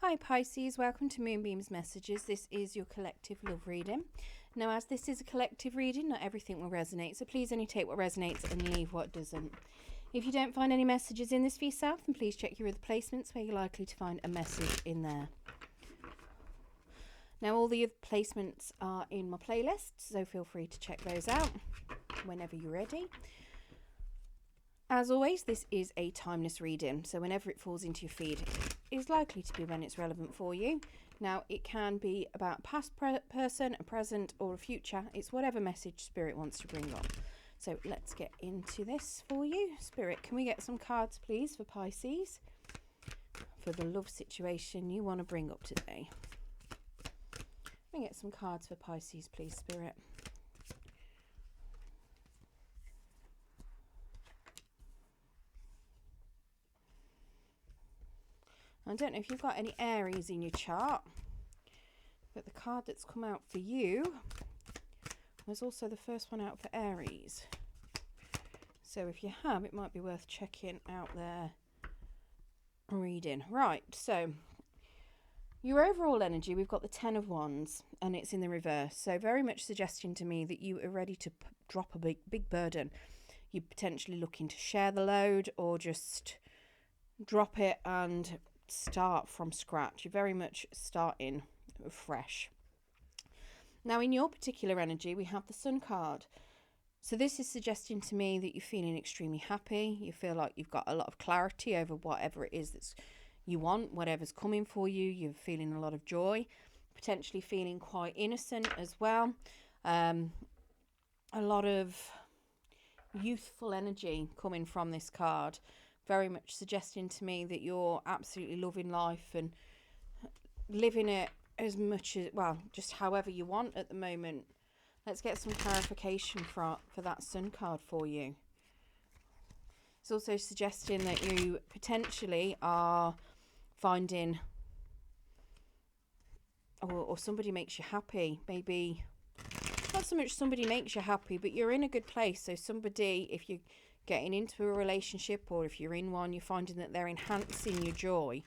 Hi Pisces, welcome to Moonbeam's Messages. This is your collective love reading. Now, as this is a collective reading, not everything will resonate, so please only take what resonates and leave what doesn't. If you don't find any messages in this for yourself, then please check your other placements where you're likely to find a message in there. Now, all the other placements are in my playlist, so feel free to check those out whenever you're ready. As always, this is a timeless reading, so whenever it falls into your feed, it is likely to be when it's relevant for you. Now, it can be about a past person, a present, or a future. It's whatever message Spirit wants to bring up. So let's get into this for you. Spirit, can we get some cards, please, for Pisces? For the love situation you want to bring up today. Can we get some cards for Pisces, please, Spirit? I don't know if you've got any Aries in your chart, but the card that's come out for you was also the first one out for Aries. So if you have, it might be worth checking out their reading. Right, so your overall energy, we've got the 10 of Wands, and it's in the reverse. So very much suggesting to me that you are ready to drop a big burden. You're potentially looking to share the load or just drop it and start from scratch. You're very much starting fresh. Now, in your particular energy, we have the Sun card. So this is suggesting to me that you're feeling extremely happy. You feel like you've got a lot of clarity over whatever it is that you want, whatever's coming for you. You're feeling a lot of joy, potentially feeling quite innocent as well. A lot of youthful energy coming from this card. Very much suggesting to me that you're absolutely loving life and living it as much as, well, just however you want at the moment. Let's get some clarification for that Sun card for you. It's also suggesting that you potentially are finding, or somebody makes you happy. Maybe not so much somebody makes you happy, but you're in a good place. So somebody, if you getting into a relationship or if you're in one, you're finding that they're enhancing your joy.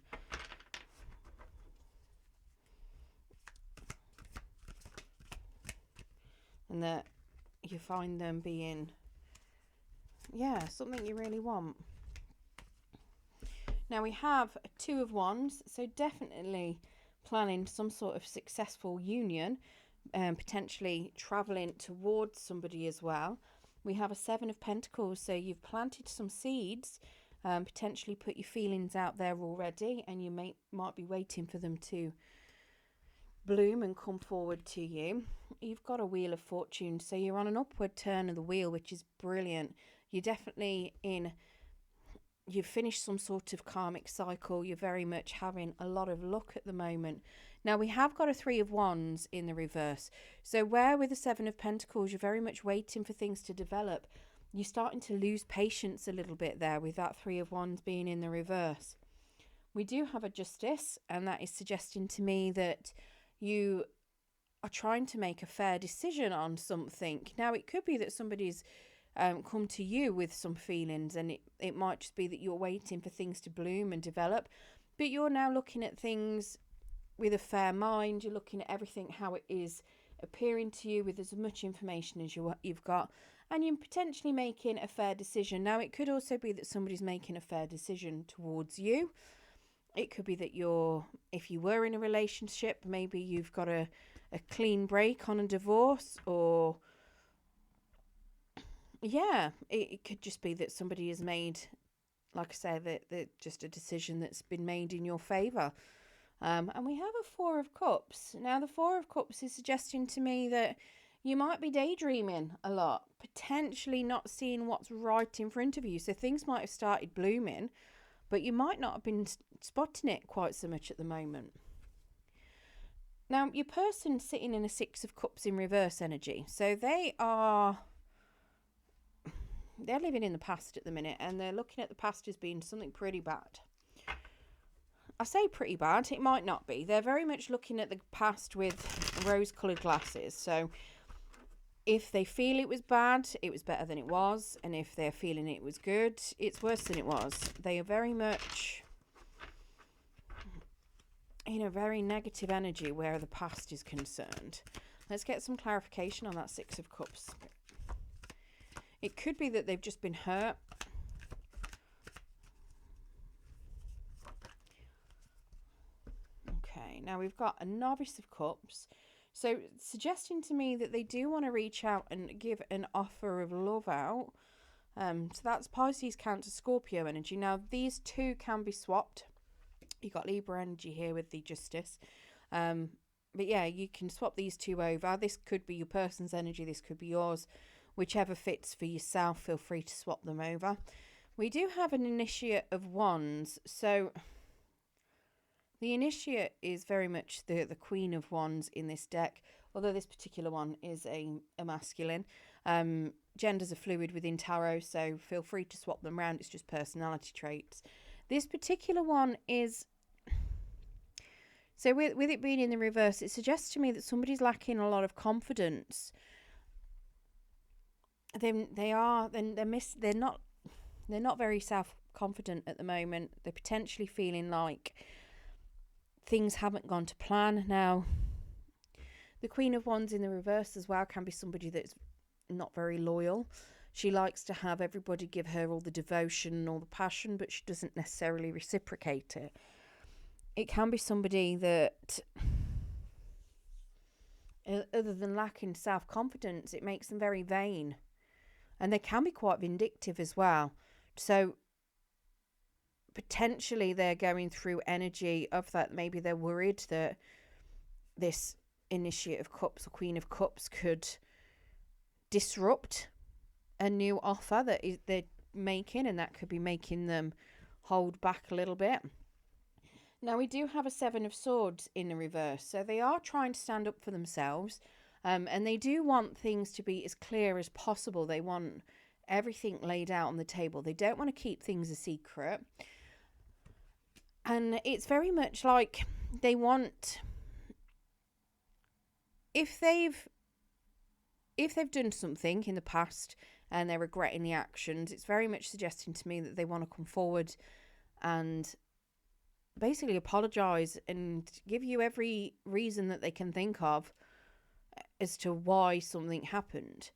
And that you find them being, yeah, something you really want. Now we have a 2 of Wands, so definitely planning some sort of successful union, potentially traveling towards somebody as well. We have a 7 of Pentacles, so you've planted some seeds, potentially put your feelings out there already, and you might be waiting for them to bloom and come forward to you. You've got a Wheel of Fortune, so you're on an upward turn of the wheel, which is brilliant. You're definitely you've finished some sort of karmic cycle. You're very much having a lot of luck at the moment. Now, we have got a 3 of Wands in the reverse. So where with the 7 of Pentacles, you're very much waiting for things to develop. You're starting to lose patience a little bit there with that 3 of Wands being in the reverse. We do have a Justice, and that is suggesting to me that you are trying to make a fair decision on something. Now, it could be that somebody's come to you with some feelings, and it might just be that you're waiting for things to bloom and develop, but you're now looking at things with a fair mind. You're looking at everything how it is appearing to you with as much information as you've got, and you're potentially making a fair decision. Now, it could also be that somebody's making a fair decision towards you. It could be that if you were in a relationship, maybe you've got a clean break on a divorce, or yeah, it could just be that somebody has made, like I say, that just a decision that's been made in your favour. And we have a 4 of Cups. Now, the 4 of Cups is suggesting to me that you might be daydreaming a lot, potentially not seeing what's right in front of you. So things might have started blooming, but you might not have been spotting it quite so much at the moment. Now, your person sitting in a 6 of Cups in reverse energy. So they're living in the past at the minute, and they're looking at the past as being something pretty bad. I say pretty bad, it might not be. They're very much looking at the past with rose-coloured glasses. So if they feel it was bad, it was better than it was. And if they're feeling it was good, it's worse than it was. They are very much in a very negative energy where the past is concerned. Let's get some clarification on that Six of Cups. It could be that they've just been hurt. Okay, now we've got a Novice of Cups. So suggesting to me that they do want to reach out and give an offer of love out. So that's Pisces, Cancer, Scorpio energy. Now these two can be swapped. You've got Libra energy here with the Justice. But yeah, you can swap these two over. This could be your person's energy. This could be yours. Whichever fits for yourself, feel free to swap them over. We do have an Initiate of Wands. So the Initiate is very much the Queen of Wands in this deck. Although this particular one is a masculine. Genders are fluid within tarot, so feel free to swap them around. It's just personality traits. This particular one is... So with it being in the reverse, it suggests to me that somebody's lacking a lot of confidence. They're not very self-confident at the moment. They're potentially feeling like things haven't gone to plan. Now, the Queen of Wands in the reverse as well can be somebody that's not very loyal. She likes to have everybody give her all the devotion and all the passion, but she doesn't necessarily reciprocate it. It can be somebody that, other than lacking self-confidence, it makes them very vain. And they can be quite vindictive as well. So potentially they're going through energy of that. Maybe they're worried that this Initiate of Cups or Queen of Cups could disrupt a new offer that they're making, and that could be making them hold back a little bit. Now we do have a Seven of Swords in the reverse, so they are trying to stand up for themselves, and they do want things to be as clear as possible. They want everything laid out on the table. They don't want to keep things a secret, and it's very much like they want, if they've done something in the past and they're regretting the actions, it's very much suggesting to me that they want to come forward and basically apologise and give you every reason that they can think of as to why something happened.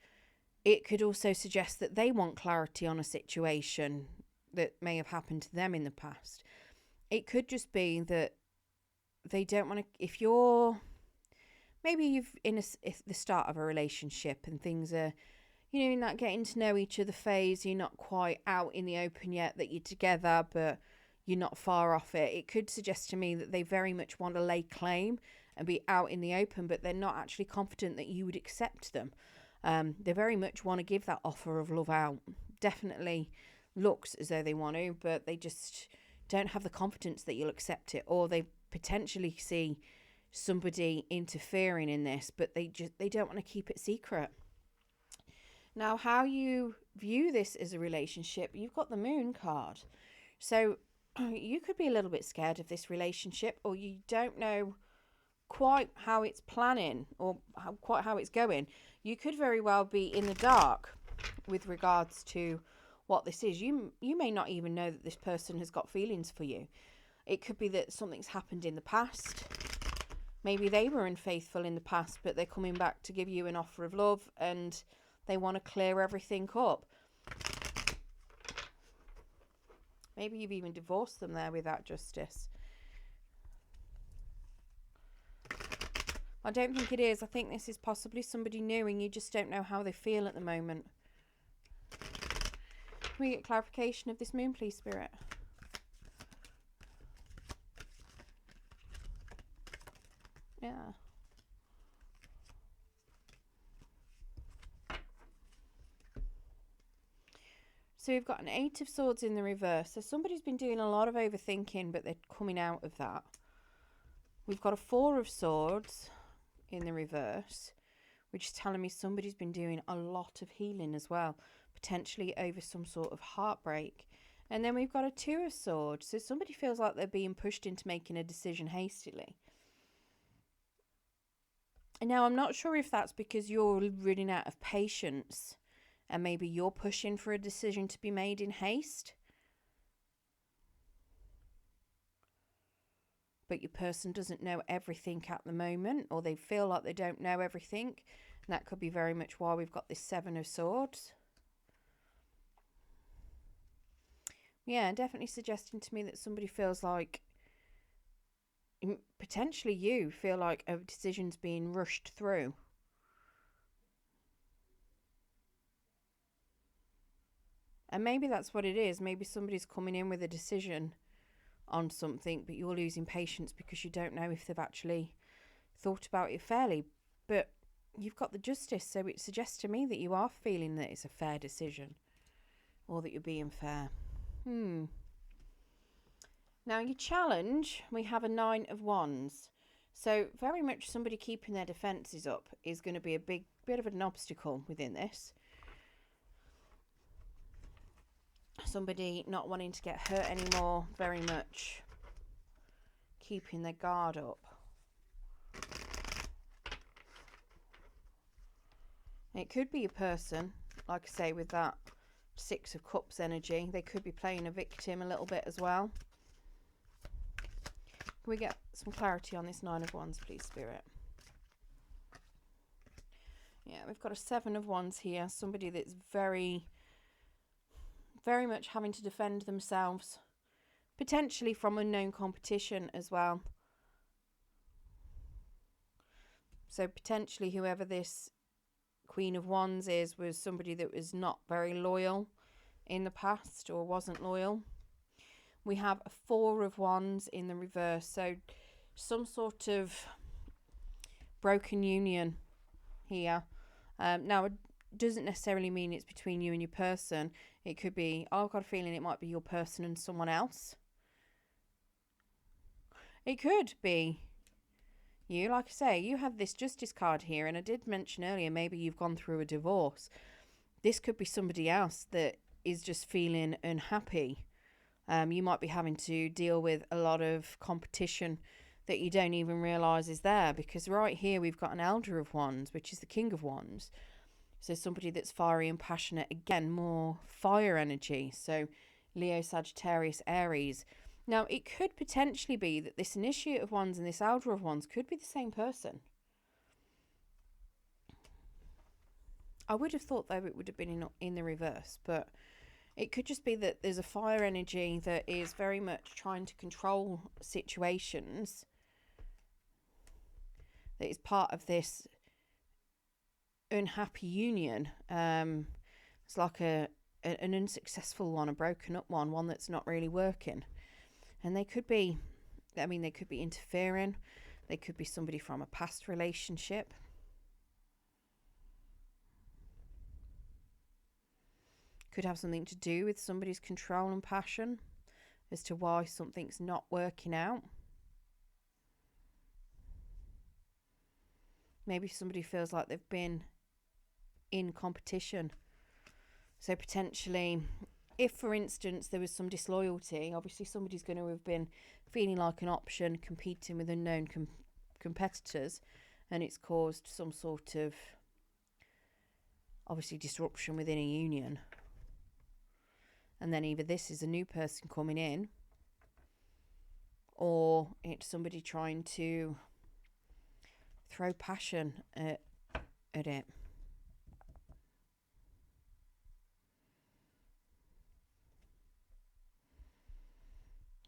It could also suggest that they want clarity on a situation that may have happened to them in the past. It could just be that they don't want to, if you're, maybe you've in the start of a relationship and things are, you know, in that getting to know each other phase, you're not quite out in the open yet that you're together, but you're not far off it. It could suggest to me that they very much want to lay claim and be out in the open, but they're not actually confident that you would accept them. They very much want to give that offer of love out. Definitely looks as though they want to, but they just don't have the confidence that you'll accept it, or they potentially see somebody interfering in this, but they don't want to keep it secret. Now, how you view this as a relationship, you've got the Moon card. So you could be a little bit scared of this relationship, or you don't know quite how it's planning or quite how it's going. You could very well be in the dark with regards to what this is. You may not even know that this person has got feelings for you. It could be that something's happened in the past. Maybe they were unfaithful in the past, but they're coming back to give you an offer of love and they want to clear everything up. Maybe you've even divorced them there with that Justice. I don't think it is. I think this is possibly somebody new and you just don't know how they feel at the moment. Can we get clarification of this Moon, please, Spirit? Yeah. So we've got an Eight of Swords in the reverse. So somebody's been doing a lot of overthinking, but they're coming out of that. We've got a Four of Swords in the reverse, which is telling me somebody's been doing a lot of healing as well, potentially over some sort of heartbreak. And then we've got a Two of Swords. So somebody feels like they're being pushed into making a decision hastily. And now I'm not sure if that's because you're running out of patience and maybe you're pushing for a decision to be made in haste. but your person doesn't know everything at the moment, or they feel like they don't know everything. And that could be very much why we've got this Seven of Swords. Yeah, definitely suggesting to me that somebody feels like, potentially you feel like a decision's being rushed through. And maybe that's what it is. Maybe somebody's coming in with a decision on something, but you're losing patience because you don't know if they've actually thought about it fairly. But you've got the Justice, so it suggests to me that you are feeling that it's a fair decision, or that you're being fair. Now, your challenge, we have a Nine of Wands. So very much somebody keeping their defences up is going to be a big bit of an obstacle within this. Somebody not wanting to get hurt anymore, very much keeping their guard up. It could be a person, like I say, with that Six of Cups energy. They could be playing a victim a little bit as well. Can we get some clarity on this Nine of Wands, please, Spirit? Yeah, we've got a Seven of Wands here. Somebody that's very much having to defend themselves, potentially from unknown competition as well. So potentially whoever this Queen of Wands is was somebody that was not very loyal in the past, or wasn't loyal. We have a Four of Wands in the reverse, so some sort of broken union here. Now, it doesn't necessarily mean it's between you and your person. It could be, I've got a feeling it might be your person and someone else. It could be you. Like I say, you have this Justice card here, and I did mention earlier, maybe you've gone through a divorce. This could be somebody else that is just feeling unhappy. You might be having to deal with a lot of competition that you don't even realise is there, because right here we've got an Elder of Wands, which is the King of Wands. So somebody that's fiery and passionate, again, more fire energy. So Leo, Sagittarius, Aries. Now, it could potentially be that this Initiate of Wands and this Elder of Wands could be the same person. I would have thought, though, it would have been in the reverse, but it could just be that there's a fire energy that is very much trying to control situations, that is part of this unhappy union. It's like an unsuccessful one, a broken up one that's not really working. And they could be, they could be interfering. They could be somebody from a past relationship. Could have something to do with somebody's control and passion as to why something's not working out. Maybe somebody feels like they've been in competition. So potentially, if, for instance, there was some disloyalty, obviously somebody's going to have been feeling like an option, competing with unknown competitors, and it's caused some sort of, obviously, disruption within a union. And then either this is a new person coming in, or it's somebody trying to throw passion at it.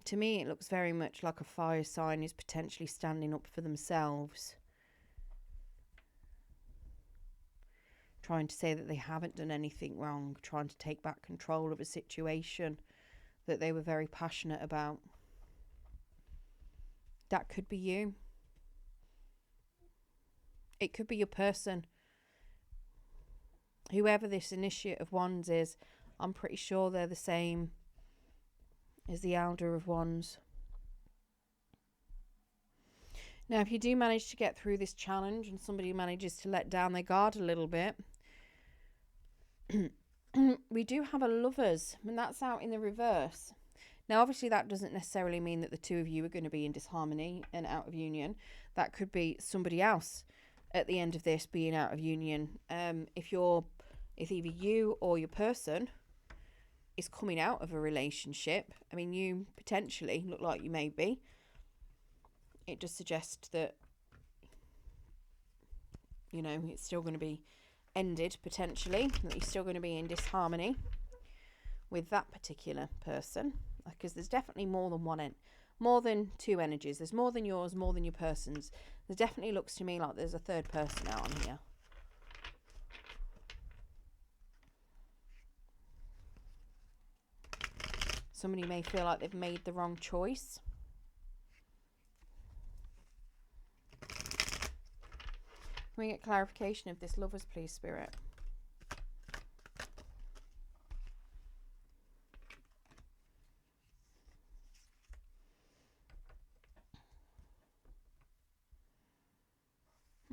To me, it looks very much like a fire sign is potentially standing up for themselves, trying to say that they haven't done anything wrong, trying to take back control of a situation that they were very passionate about. That could be you. It could be your person. Whoever this Initiate of Wands is, I'm pretty sure they're the same as the Elder of Wands. Now, if you do manage to get through this challenge and somebody manages to let down their guard a little bit, we do have a Lovers, and that's out in the reverse. Now, obviously, that doesn't necessarily mean that the two of you are going to be in disharmony and out of union. That could be somebody else at the end of this being out of union. If either you or your person is coming out of a relationship, you potentially look like you may be. it does suggest that, you know, it's still going to be ended potentially, that you're still going to be in disharmony with that particular person, because there's definitely more than more than two energies. There's more than yours, more than your person's. There definitely looks to me like there's a third person out on here. Somebody may feel like they've made the wrong choice. Can we get clarification of this, lovers, please, Spirit?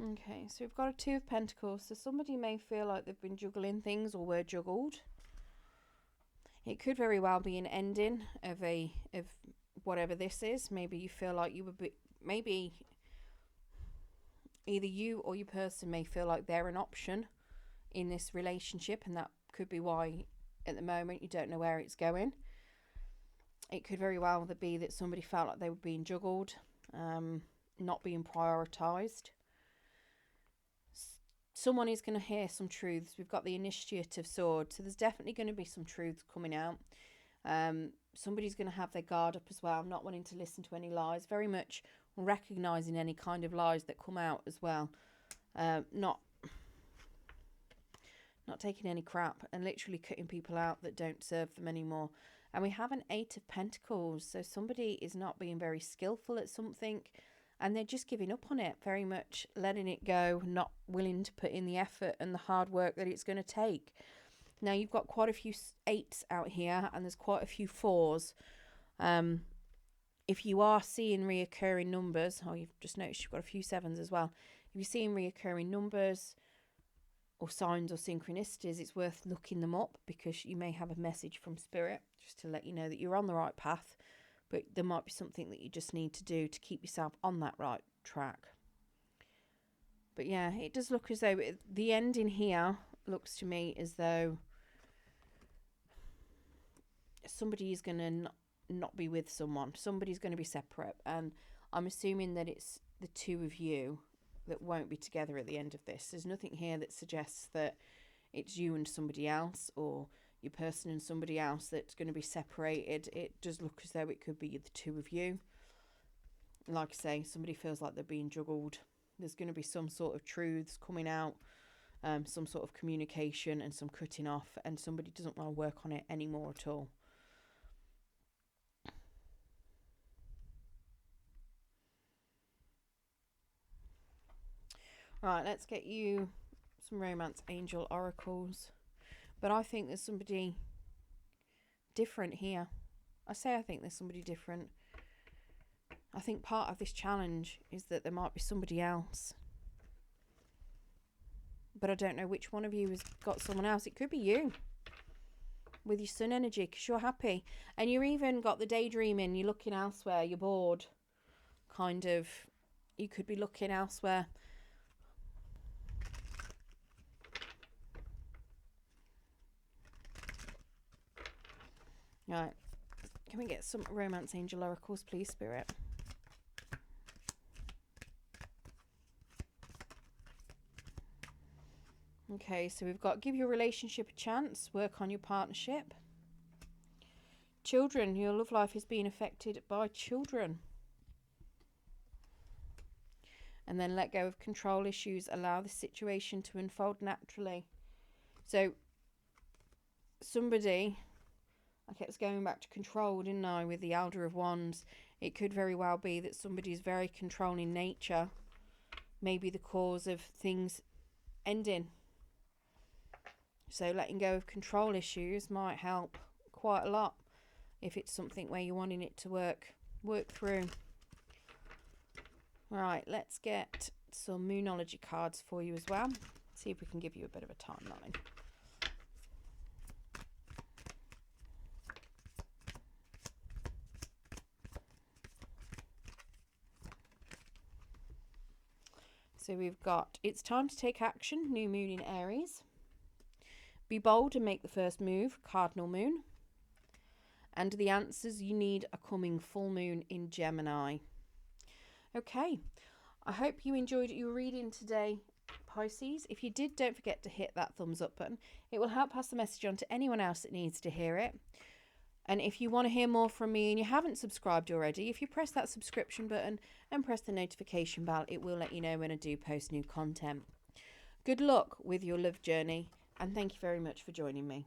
Okay, so we've got a Two of Pentacles. So somebody may feel like they've been juggling things or were juggled. It could very well be an ending of whatever this is. Maybe you feel like you were, maybe either you or your person may feel like they're an option in this relationship, and that could be why at the moment you don't know where it's going. It could very well be that somebody felt like they were being juggled, not being prioritised. Someone is going to hear some truths. We've got the Initiate of Swords, so there's definitely going to be some truths coming out. Somebody's going to have their guard up as well, not wanting to listen to any lies, very much recognising any kind of lies that come out as well. Not taking any crap and literally cutting people out that don't serve them anymore. And we have an Eight of Pentacles, so somebody is not being very skillful at something, and they're just giving up on it, very much letting it go, not willing to put in the effort and the hard work that it's going to take. Now, you've got quite a few eights out here, and there's quite a few fours. If you are seeing reoccurring numbers, oh, you've just noticed you've got a few sevens as well. If you're seeing reoccurring numbers or signs or synchronicities, it's worth looking them up, because you may have a message from Spirit just to let you know that you're on the right path. But there might be something that you just need to do to keep yourself on that right track. But yeah, it does look as though the ending here looks to me as though somebody is going to not be with someone. Somebody's going to be separate. And I'm assuming that it's the two of you that won't be together at the end of this. There's nothing here that suggests that it's you and somebody else, or your person and somebody else that's going to be separated. It does look as though it could be the two of you. Like I say, somebody feels like they're being juggled. There's going to be some sort of truths coming out, some sort of communication and some cutting off, and somebody doesn't want to work on it anymore at all. Right, let's get you some romance angel oracles. But I think there's somebody different here. I think there's somebody different. I think part of this challenge is that there might be somebody else. But I don't know which one of you has got someone else. It could be you with your sun energy, because you're happy. And you're even got the daydreaming. You're looking elsewhere. You're bored. Kind of. You could be looking elsewhere. Right, can we get some romance angel oracles, please, Spirit? Okay, so we've got give your relationship a chance, work on your partnership. Children, your love life is being affected by children. And then let go of control issues, allow the situation to unfold naturally. So somebody... I kept going back to control, didn't I, with the Elder of Wands. It could very well be that somebody's very controlling nature may be the cause of things ending. So letting go of control issues might help quite a lot if it's something where you're wanting it to work through. Right, let's get some Moonology cards for you as well. See if we can give you a bit of a timeline. So we've got, it's time to take action, new moon in Aries. Be bold and make the first move, cardinal moon. And the answers you need are coming, full moon in Gemini. Okay, I hope you enjoyed your reading today, Pisces. If you did, don't forget to hit that thumbs up button. It will help pass the message on to anyone else that needs to hear it. And if you want to hear more from me and you haven't subscribed already, if you press that subscription button and press the notification bell, it will let you know when I do post new content. Good luck with your love journey, and thank you very much for joining me.